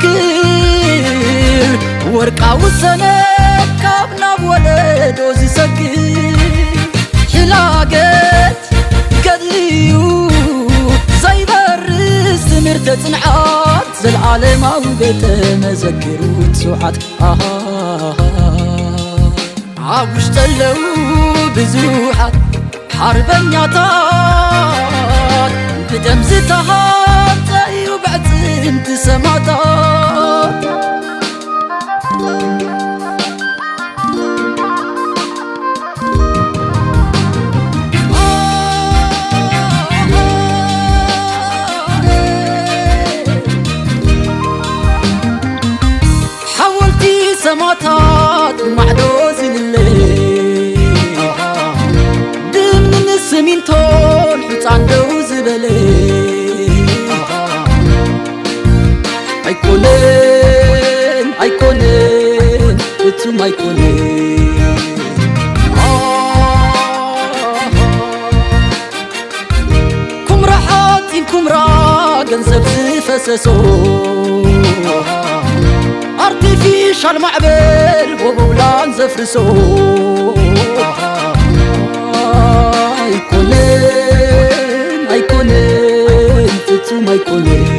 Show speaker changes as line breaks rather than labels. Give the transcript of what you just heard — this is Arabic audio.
زذكر ورقا وسنة كابنا ولدو زيسكر حلاقت قدليو زي برس مرتة تنعات زي العالم او بيت مذكر وتسوعات عاوش تلو بزوحات حربنياتات بدم زتهات تايو بعد انت سماتات حولتي سماتات معدوز الليل دم السمين تون حط عنده زبلي ايكونين اتو مايكونين كم راحاتين كم را جنزب زفسسو artificial معبل وبولان زفرسو ايكونين تتو مايكونين